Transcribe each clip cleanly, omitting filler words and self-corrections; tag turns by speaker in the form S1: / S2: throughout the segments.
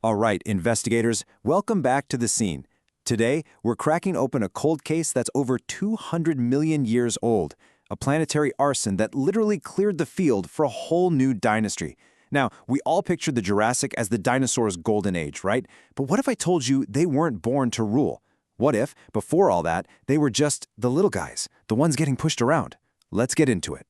S1: All right, investigators, welcome back to the scene. Today, we're cracking open a cold case that's over 200 million years old, a planetary arson that literally cleared the field for a whole new dynasty. Now, we all pictured the Jurassic as the dinosaurs' golden age, right? But what if I told you they weren't born to rule? What if, before all that, they were just the little guys, the ones getting pushed around? Let's get into it.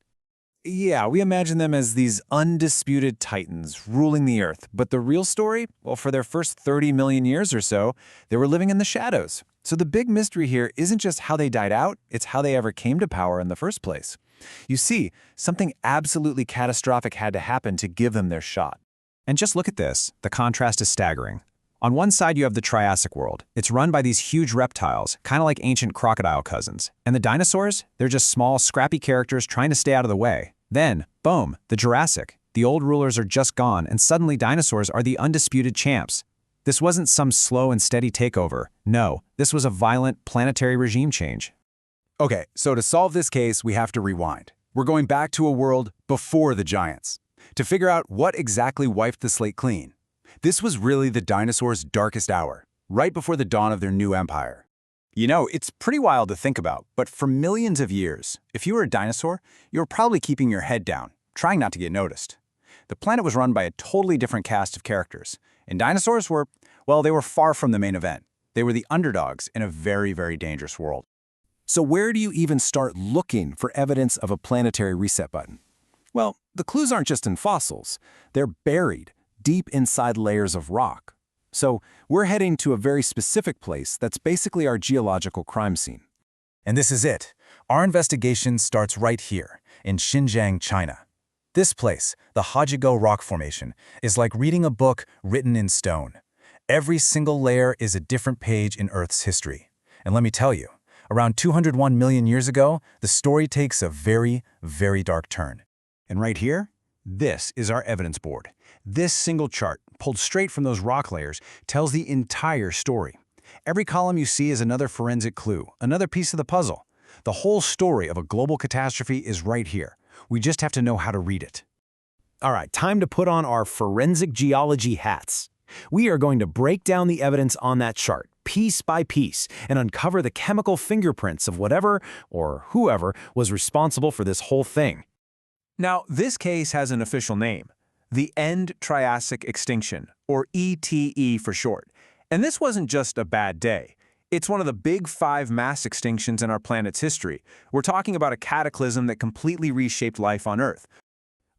S2: Yeah, we imagine them as these undisputed titans ruling the Earth. But the real story? Well, for their first 30 million years or so, they were living in the shadows. So the big mystery here isn't just how they died out, it's how they ever came to power in the first place. You see, something absolutely catastrophic had to happen to give them their shot. And just look at this. The contrast is staggering. On one side, you have the Triassic world. It's run by these huge reptiles, kind of like ancient crocodile cousins. And the dinosaurs? They're just small, scrappy characters trying to stay out of the way. Then, boom, the Jurassic. The old rulers are just gone, and suddenly dinosaurs are the undisputed champs. This wasn't some slow and steady takeover. No, this was a violent planetary regime change.
S3: Okay, so to solve this case, we have to rewind. We're going back to a world before the giants, to figure out what exactly wiped the slate clean. This was really the dinosaurs' darkest hour, right before the dawn of their new empire. You know, it's pretty wild to think about, but for millions of years, if you were a dinosaur, you were probably keeping your head down, trying not to get noticed. The planet was run by a totally different cast of characters, and dinosaurs were, well, they were far from the main event. They were the underdogs in a very, very dangerous world.
S1: So where do you even start looking for evidence of a planetary reset button? Well, the clues aren't just in fossils. They're buried deep inside layers of rock. So we're heading to a very specific place that's basically our geological crime scene.
S3: And this is it. Our investigation starts right here, in Xinjiang, China. This place, the Hajigo Rock Formation, is like reading a book written in stone. Every single layer is a different page in Earth's history. And let me tell you, around 201 million years ago, the story takes a very, very dark turn.
S2: And right here, this is our evidence board. This single chart, pulled straight from those rock layers, tells the entire story. Every column you see is another forensic clue, another piece of the puzzle. The whole story of a global catastrophe is right here. We just have to know how to read it.
S4: All right, time to put on our forensic geology hats. We are going to break down the evidence on that chart, piece by piece, and uncover the chemical fingerprints of whatever or whoever was responsible for this whole thing.
S2: Now, this case has an official name, the End-Triassic Extinction, or ETE for short. And this wasn't just a bad day. It's one of the big 5 mass extinctions in our planet's history. We're talking about a cataclysm that completely reshaped life on Earth.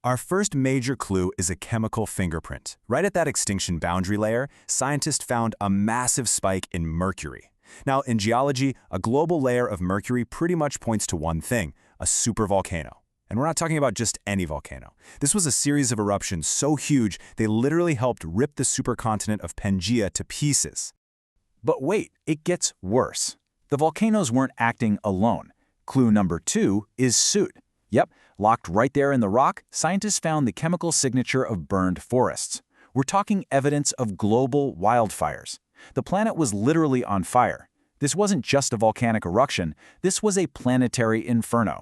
S3: Our first major clue is a chemical fingerprint. Right at that extinction boundary layer, scientists found a massive spike in mercury. Now, in geology, a global layer of mercury pretty much points to one thing, a supervolcano. And we're not talking about just any volcano. This was a series of eruptions so huge, they literally helped rip the supercontinent of Pangaea to pieces.
S2: But wait, it gets worse. The volcanoes weren't acting alone. Clue number 2 is soot. Yep, locked right there in the rock, scientists found the chemical signature of burned forests. We're talking evidence of global wildfires. The planet was literally on fire. This wasn't just a volcanic eruption, this was a planetary inferno.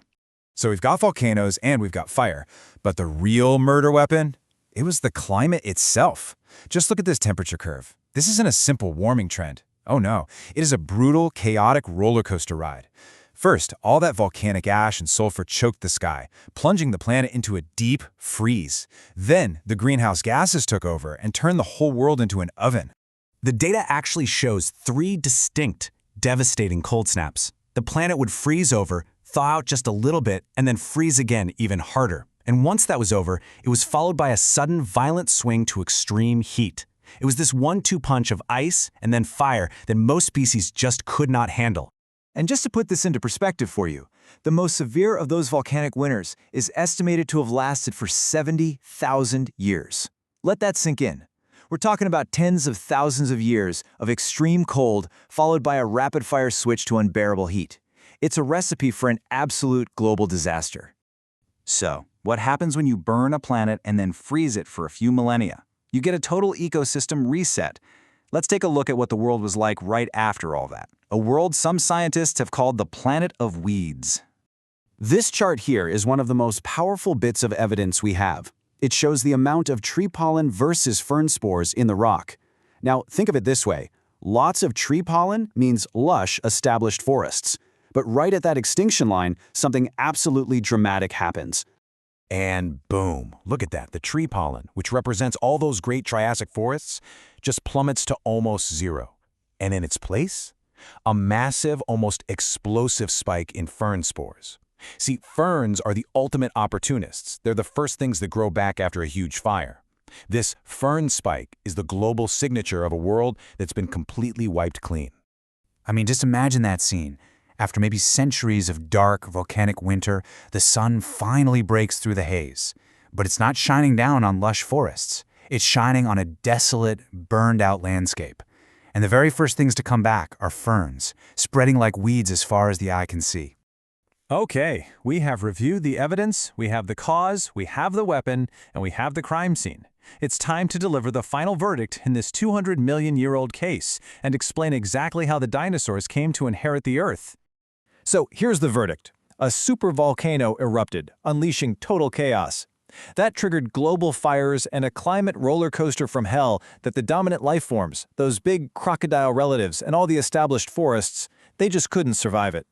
S3: So we've got volcanoes and we've got fire, but the real murder weapon? It was the climate itself. Just look at this temperature curve. This isn't a simple warming trend. Oh no, it is a brutal, chaotic roller coaster ride. First, all that volcanic ash and sulfur choked the sky, plunging the planet into a deep freeze. Then, the greenhouse gases took over and turned the whole world into an oven.
S4: The data actually shows 3 distinct, devastating cold snaps. The planet would freeze over, thaw out just a little bit, and then freeze again even harder. And once that was over, it was followed by a sudden violent swing to extreme heat. It was this 1-2 punch of ice and then fire that most species just could not handle.
S5: And just to put this into perspective for you, the most severe of those volcanic winters is estimated to have lasted for 70,000 years. Let that sink in. We're talking about tens of thousands of years of extreme cold followed by a rapid-fire switch to unbearable heat. It's a recipe for an absolute global disaster.
S1: So, what happens when you burn a planet and then freeze it for a few millennia? You get a total ecosystem reset. Let's take a look at what the world was like right after all that. A world some scientists have called the planet of weeds.
S4: This chart here is one of the most powerful bits of evidence we have. It shows the amount of tree pollen versus fern spores in the rock.
S3: Now, think of it this way. Lots of tree pollen means lush, established forests. But right at that extinction line, something absolutely dramatic happens.
S4: And boom, look at that. The tree pollen, which represents all those great Triassic forests, just plummets to almost zero. And in its place, a massive, almost explosive spike in fern spores. See, ferns are the ultimate opportunists. They're the first things that grow back after a huge fire. This fern spike is the global signature of a world that's been completely wiped clean.
S2: I mean, just imagine that scene. After maybe centuries of dark, volcanic winter, the sun finally breaks through the haze. But it's not shining down on lush forests. It's shining on a desolate, burned-out landscape. And the very first things to come back are ferns, spreading like weeds as far as the eye can see.
S1: Okay, we have reviewed the evidence, we have the cause, we have the weapon, and we have the crime scene. It's time to deliver the final verdict in this 200-million-year-old case and explain exactly how the dinosaurs came to inherit the Earth. So here's the verdict. A supervolcano erupted, unleashing total chaos. That triggered global fires and a climate roller coaster from hell that the dominant life forms, those big crocodile relatives and all the established forests, they just couldn't survive it.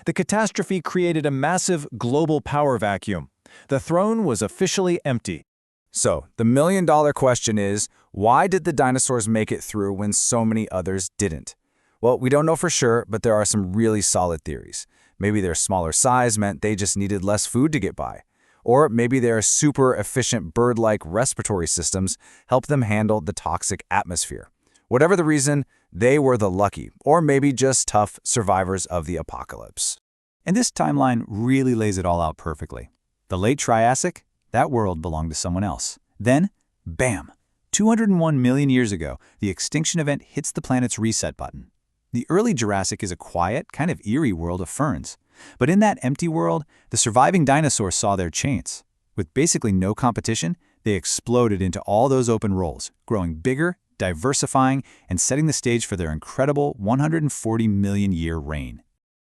S1: The catastrophe created a massive global power vacuum. The throne was officially empty.
S3: So, the million-dollar question is, why did the dinosaurs make it through when so many others didn't? Well, we don't know for sure, but there are some really solid theories. Maybe their smaller size meant they just needed less food to get by. Or maybe their super efficient bird-like respiratory systems helped them handle the toxic atmosphere. Whatever the reason, they were the lucky, or maybe just tough survivors of the apocalypse.
S5: And this timeline really lays it all out perfectly. The late Triassic, that world belonged to someone else. Then, bam! 201 million years ago, the extinction event hits the planet's reset button. The early Jurassic is a quiet, kind of eerie world of ferns. But in that empty world, the surviving dinosaurs saw their chance. With basically no competition, they exploded into all those open roles, growing bigger, diversifying, and setting the stage for their incredible 140-million-year reign.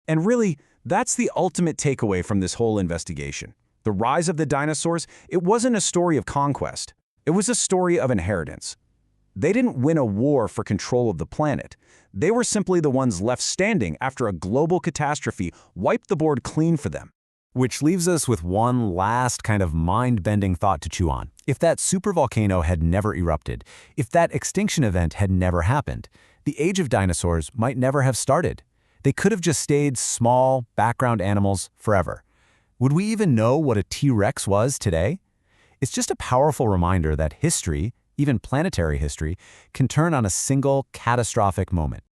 S1: And really, that's the ultimate takeaway from this whole investigation. The rise of the dinosaurs, it wasn't a story of conquest. It was a story of inheritance. They didn't win a war for control of the planet. They were simply the ones left standing after a global catastrophe wiped the board clean for them.
S4: Which leaves us with one last kind of mind-bending thought to chew on. If that supervolcano had never erupted, if that extinction event had never happened, the age of dinosaurs might never have started. They could have just stayed small, background animals forever. Would we even know what a T-Rex was today? It's just a powerful reminder that history, even planetary history, can turn on a single catastrophic moment.